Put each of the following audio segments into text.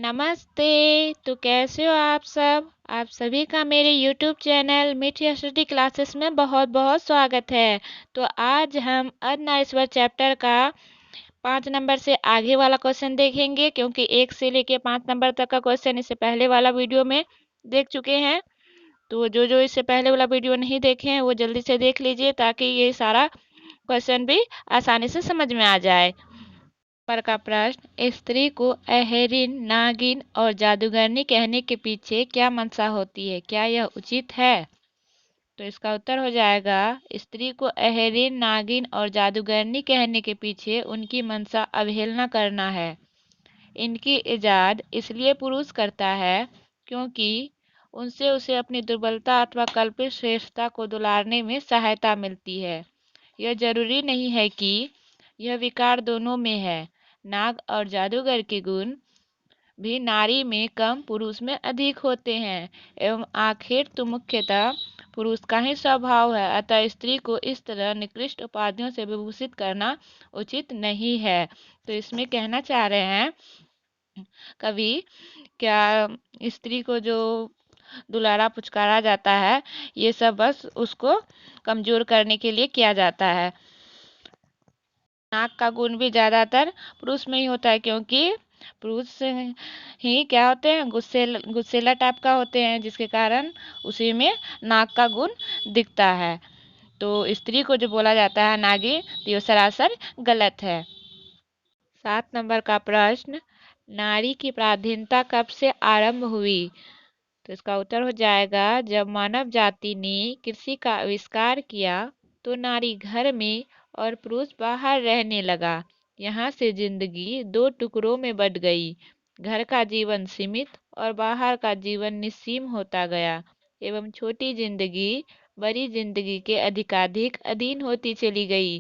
नमस्ते। तो कैसे हो आप सब? आप सभी का मेरे YouTube चैनल मीठी स्टडी क्लासेस में बहुत बहुत स्वागत है। तो आज हम अर्धनारीश्वर चैप्टर का 5 नंबर से आगे वाला क्वेश्चन देखेंगे, क्योंकि 1 से लेके 5 नंबर तक का क्वेश्चन इससे पहले वाला वीडियो में देख चुके हैं। तो जो इससे पहले वाला वीडियो नहीं देखे हैं वो जल्दी से देख लीजिए, ताकि ये सारा क्वेश्चन भी आसानी से समझ में आ जाए। पर का प्रश्न, स्त्री को अहेरिन, नागिन और जादूगरनी कहने के पीछे क्या मंशा होती है? क्या यह उचित है? तो इसका उत्तर हो जाएगा, स्त्री को अहेरिन, नागिन और जादूगरनी कहने के पीछे उनकी मंशा अवहेलना करना है। इनकी इजाद इसलिए पुरुष करता है क्योंकि उनसे उसे अपनी दुर्बलता अथवा कल्पित श्रेष्ठता को दुलारने में सहायता मिलती है। यह जरूरी नहीं है कि यह विकार दोनों में है। नाग और जादूगर के गुण भी नारी में कम, पुरुष में अधिक होते हैं, एवं आखिर तो मुख्यतः पुरुष का ही स्वभाव है। अतः स्त्री को इस तरह निकृष्ट उपाधियों से विभूषित करना उचित नहीं है। तो इसमें कहना चाह रहे हैं कवि, क्या स्त्री को जो दुलारा पुचकारा जाता है, ये सब बस उसको कमजोर करने के लिए किया जाता है। नाक का गुण भी ज्यादातर पुरुष में ही होता है, क्योंकि पुरुष ही क्या होते हैं, गुस्सेला टाइप का होते हैं, जिसके कारण उसी में नाक का गुण दिखता है। तो स्त्री को जो बोला जाता है नागी, तो ये सरासर गलत है। 7 नंबर का प्रश्न, नारी की पराधीनता कब से आरंभ हुई? तो इसका उत्तर हो जाएगा, जब मानव जाति ने कृषि का आविष्कार किया तो नारी घर में और पुरुष बाहर रहने लगा। यहाँ से जिंदगी 2 टुकड़ों में बट गई। घर का जीवन सीमित और बाहर का जीवन निस्सीम होता गया, एवं छोटी जिंदगी बड़ी जिंदगी के अधिकाधिक अधीन होती चली गई।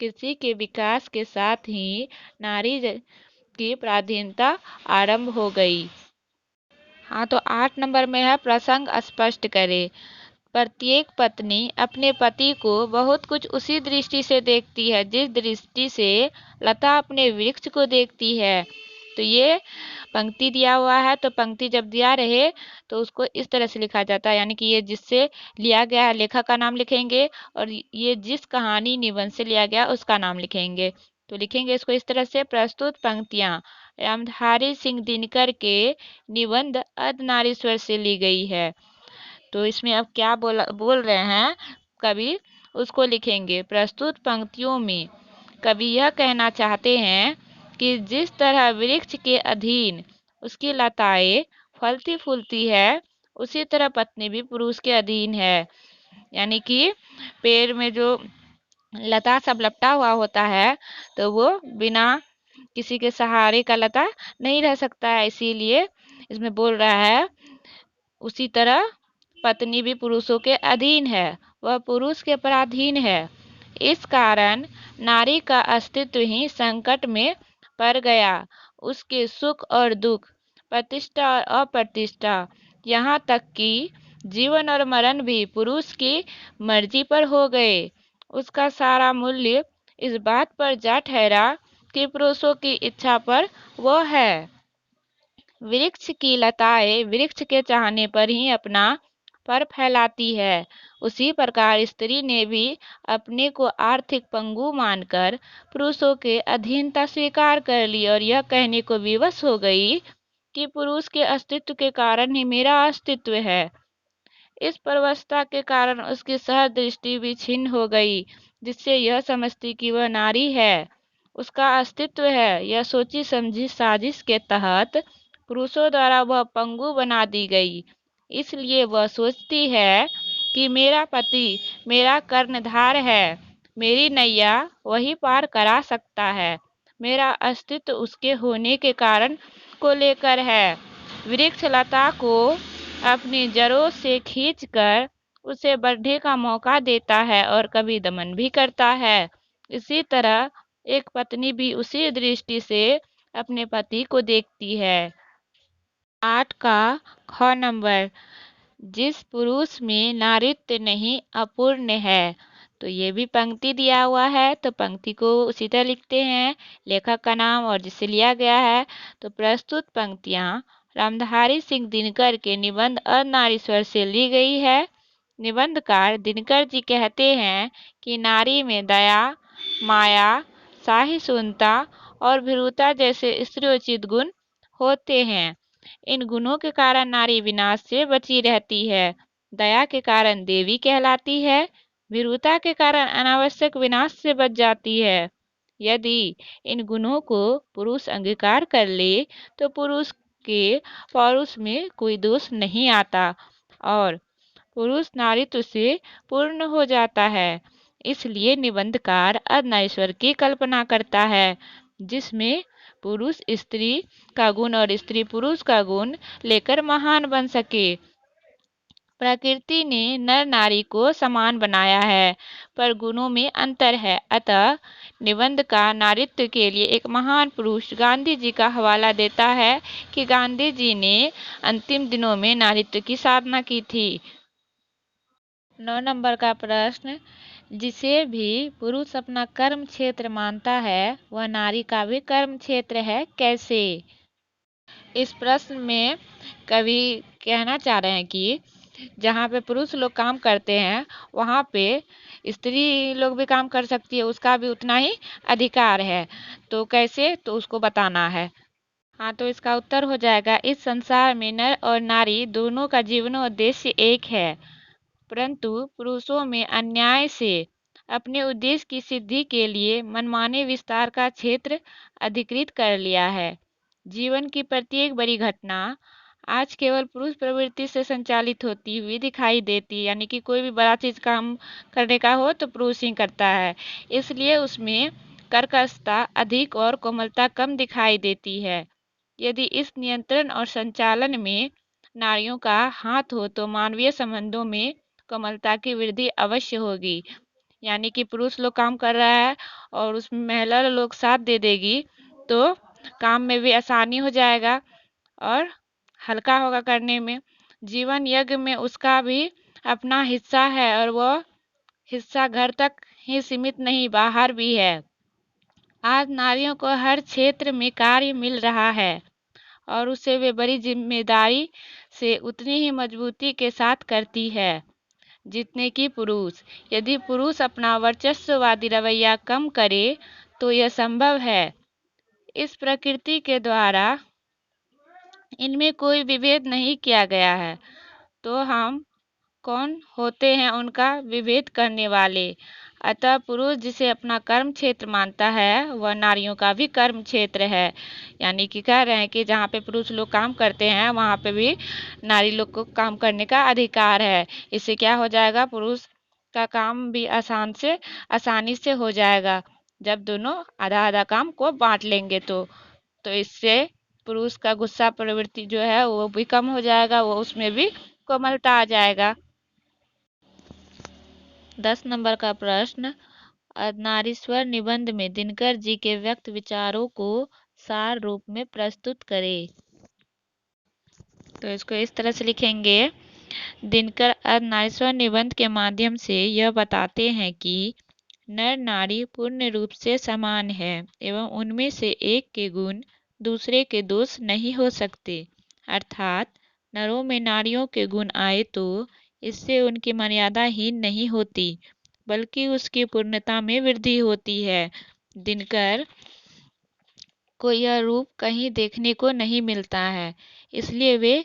कृषि के विकास के साथ ही नारी की पराधीनता आरंभ हो गई। हाँ, तो 8 नंबर में है, प्रसंग स्पष्ट करे। प्रत्येक पत्नी अपने पति को बहुत कुछ उसी दृष्टि से देखती है जिस दृष्टि से लता अपने वृक्ष को देखती है। तो ये पंक्ति दिया हुआ है, तो पंक्ति जब दिया रहे तो उसको इस तरह से लिखा जाता है, यानी कि ये जिससे लिया गया है लेखक का नाम लिखेंगे, और ये जिस कहानी निबंध से लिया गया उसका नाम लिखेंगे। तो लिखेंगे इसको इस तरह से, प्रस्तुत पंक्तियां रामधारी सिंह दिनकर के निबंध अर्धनारीश्वर से ली गई है। तो इसमें अब क्या बोल रहे हैं कवि, उसको लिखेंगे। प्रस्तुत पंक्तियों में कवि यह कहना चाहते हैं कि जिस तरह वृक्ष के अधीन उसकी लताएं फलती फूलती है, उसी तरह पत्नी भी पुरुष के अधीन है। यानी कि पेड़ में जो लता सब लपटा हुआ होता है, तो वो बिना किसी के सहारे का लता नहीं रह सकता है। इसीलिए इसमें बोल रहा है, उसी तरह पत्नी भी पुरुषों के अधीन है, वह पुरुष के पराधीन है। इस कारण नारी का अस्तित्व ही संकट में पड़ गया। उसके सुख और दुख, प्रतिष्ठा और अप्रतिष्ठा, यहाँ तक कि जीवन और मरण भी पुरुष की मर्जी पर हो गए। उसका सारा मूल्य इस बात पर जा ठहरा कि पुरुषों की इच्छा पर वह है। वृक्ष की लताएं वृक्ष के चाहने पर ही अपना पर फैलाती है। उसी प्रकार स्त्री ने भी अपने को आर्थिक पंगु मानकर पुरुषों के अधीनता स्वीकार कर ली, और यह कहने को विवश हो गई कि पुरुष के अस्तित्व के कारण ही मेरा अस्तित्व है। इस परवस्था के कारण उसकी सहज दृष्टि भी छिन्न हो गई, जिससे यह समझती कि वह नारी है, उसका अस्तित्व है। यह सोची समझी साजिश के तहत पुरुषों द्वारा वह पंगु बना दी गई। इसलिए वह सोचती है कि मेरा पति मेरा कर्णधार है, मेरी नैया वही पार करा सकता है, मेरा अस्तित्व उसके होने के कारण को लेकर है। वृक्ष लता को अपनी जड़ों से खींचकर उसे बढ़ने का मौका देता है और कभी दमन भी करता है। इसी तरह एक पत्नी भी उसी दृष्टि से अपने पति को देखती है। 8 का ख नंबर, जिस पुरुष में नारीत्व नहीं अपूर्ण है। तो ये भी पंक्ति दिया हुआ है, तो पंक्ति को उसी तरह लिखते हैं, लेखक का नाम और जिससे लिया गया है। तो प्रस्तुत पंक्तियां रामधारी सिंह दिनकर के निबंध अर्धनारीश्वर से ली गई है। निबंधकार दिनकर जी कहते हैं कि नारी में दया, माया, सहिष्णुता और भीरुता जैसे स्त्रीयोचित गुण होते हैं। इन गुणों के कारण नारी विनाश से बची रहती है। दया के कारण देवी कहलाती है। भीरुता के कारण अनावश्यक विनाश से बच जाती है। यदि इन गुणों को पुरुष अंगीकार कर ले तो पुरुष के पौरुष में कोई दोष नहीं आता और पुरुष नारीत्व से पूर्ण हो जाता है। इसलिए निबंधकार अर्धनारीश्वर की कल्पना करता है, जिसमें पुरुष स्त्री का गुण और स्त्री पुरुष का गुण लेकर महान बन सके। प्रकृति ने नर नारी को समान बनाया है, पर गुणों में अंतर है। अतः निबंध का नारीत्व के लिए एक महान पुरुष गांधी जी का हवाला देता है कि गांधी जी ने अंतिम दिनों में नारीत्व की साधना की थी। 9 नंबर का प्रश्न, जिसे भी पुरुष अपना कर्म क्षेत्र मानता है वह नारी का भी कर्म क्षेत्र है, कैसे? इस प्रश्न में कवि कहना चाह रहे हैं कि जहाँ पे पुरुष लोग काम करते हैं वहाँ पे स्त्री लोग भी काम कर सकती है, उसका भी उतना ही अधिकार है। तो कैसे, तो उसको बताना है। हाँ, तो इसका उत्तर हो जाएगा, इस संसार में नर और नारी दोनों का जीवन उद्देश्य एक है, परंतु पुरुषों में अन्याय से अपने उद्देश्य की सिद्धि के लिए मनमाने विस्तार का क्षेत्र अधिकृत कर लिया है। जीवन की प्रत्येक बड़ी घटना आज केवल पुरुष प्रवृत्ति से संचालित होती हुई दिखाई देती है, यानी कि कोई भी बड़ा चीज काम करने का हो तो पुरुष ही करता है, इसलिए उसमें कर्कशता अधिक और कोमलता कम दिखाई देती है। यदि इस नियंत्रण और संचालन में नारियों का हाथ हो तो मानवीय संबंधों में कोमलता की वृद्धि अवश्य होगी। यानी कि पुरुष लोग काम कर रहा है और उसमें महिला लोग साथ दे देगी तो काम में भी आसानी हो जाएगा और हल्का होगा करने में। जीवन यज्ञ में उसका भी अपना हिस्सा है और वह हिस्सा घर तक ही सीमित नहीं, बाहर भी है। आज नारियों को हर क्षेत्र में कार्य मिल रहा है और उसे वे बड़ी जिम्मेदारी से उतनी ही मजबूती के साथ करती है जितने कि पुरुष। यदि पुरुष अपना वर्चस्ववादी रवैया कम करे तो यह संभव है। इस प्रकृति के द्वारा इनमें कोई विभेद नहीं किया गया है, तो हम कौन होते हैं उनका विभेद करने वाले। अतः पुरुष जिसे अपना कर्म क्षेत्र मानता है वह नारियों का भी कर्म क्षेत्र है। यानी कि कह रहे हैं कि जहाँ पे पुरुष लोग काम करते हैं वहाँ पे भी नारी लोग को काम करने का अधिकार है। इससे क्या हो जाएगा, पुरुष का काम भी आसानी से हो जाएगा जब दोनों आधा आधा काम को बांट लेंगे तो इससे पुरुष का गुस्सा प्रवृत्ति जो है वो भी कम हो जाएगा, वो उसमें भी कोमलता आ जाएगा। 10 नंबर का प्रश्न, अर्धनारीश्वर निबंध में दिनकर जी के व्यक्त विचारों को सार रूप में प्रस्तुत करें। तो इसको इस तरह से लिखेंगे, दिनकर अर्धनारीश्वर निबंध के माध्यम से यह बताते हैं कि नर नारी पूर्ण रूप से समान है एवं उनमें से एक के गुण दूसरे के दोष नहीं हो सकते। अर्थात नरों में नारियों के गुण आए तो इससे उनकी मर्यादा हीन नहीं होती बल्कि उसकी पूर्णता में वृद्धि होती है। दिनकर को यह रूप कहीं देखने को नहीं मिलता है, इसलिए वे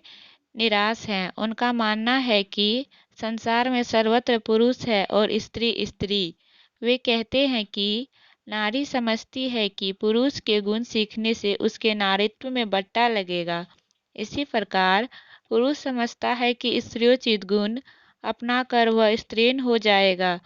निराश हैं। उनका मानना है कि संसार में सर्वत्र पुरुष है और स्त्री स्त्री। वे कहते हैं कि नारी समझती है कि पुरुष के गुण सीखने से उसके नारीत्व में बट्टा लगेगा। इसी प्रकार पुरुष समझता है कि स्त्रियोचित गुण अपना कर वह स्त्रीण हो जाएगा।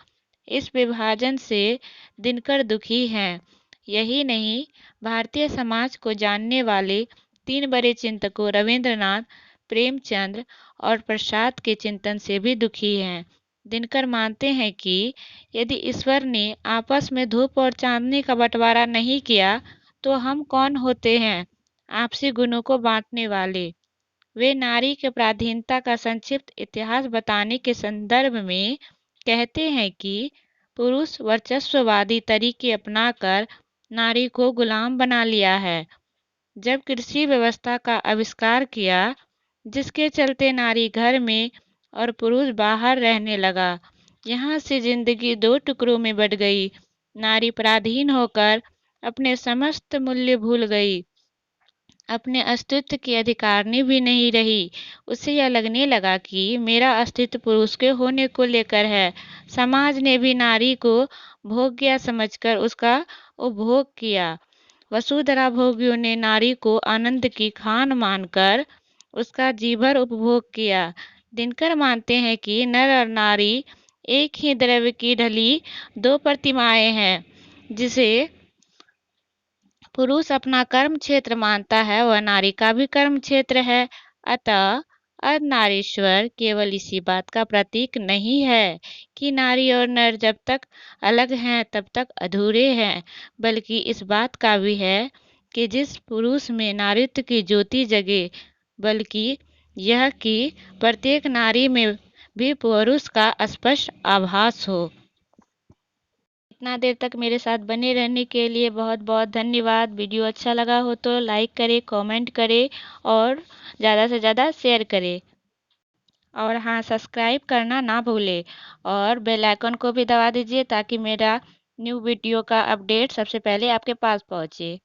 इस विभाजन से दिनकर दुखी हैं। यही नहीं, भारतीय समाज को जानने वाले 3 बड़े चिंतकों रविंद्रनाथ, प्रेमचंद और प्रसाद के चिंतन से भी दुखी हैं। दिनकर मानते हैं कि यदि ईश्वर ने आपस में धूप और चांदनी का बंटवारा नहीं किया तो हम कौन होते हैं आपसी गुणों को बांटने वाले। वे नारी के पराधीनता का संक्षिप्त इतिहास बताने के संदर्भ में कहते हैं कि पुरुष वर्चस्ववादी तरीके अपनाकर नारी को गुलाम बना लिया है। जब कृषि व्यवस्था का आविष्कार किया, जिसके चलते नारी घर में और पुरुष बाहर रहने लगा, यहाँ से जिंदगी दो टुकड़ों में बट गई। नारी पराधीन होकर अपने समस्त मूल्य भूल गई, अपने अस्तित्व की अधिकारिणी भी नहीं रही। उसे यह लगने लगा कि मेरा अस्तित्व पुरुष के होने को लेकर है। समाज ने भी नारी को भोग्य समझकर उसका उपभोग किया। वसुंधरा भोगियों ने नारी को आनंद की खान मानकर उसका जी भर उपभोग किया। दिनकर मानते हैं कि नर और नारी एक ही द्रव्य की ढली दो प्रतिमाएं हैं। जिसे पुरुष अपना कर्म क्षेत्र मानता है, वह नारी का भी कर्म क्षेत्र है। अतः अर्धनारीश्वर केवल इसी बात का प्रतीक नहीं है कि नारी और नर जब तक अलग हैं तब तक अधूरे हैं, बल्कि इस बात का भी है कि जिस पुरुष में नारीत्व की ज्योति जगे, बल्कि यह कि प्रत्येक नारी में भी पुरुष का स्पष्ट आभास हो। इतना देर तक मेरे साथ बने रहने के लिए बहुत बहुत धन्यवाद। वीडियो अच्छा लगा हो तो लाइक करें, कमेंट करें और ज़्यादा से ज़्यादा शेयर करें। और हाँ, सब्सक्राइब करना ना भूलें और बेल आइकन को भी दबा दीजिए ताकि मेरा न्यू वीडियो का अपडेट सबसे पहले आपके पास पहुँचे।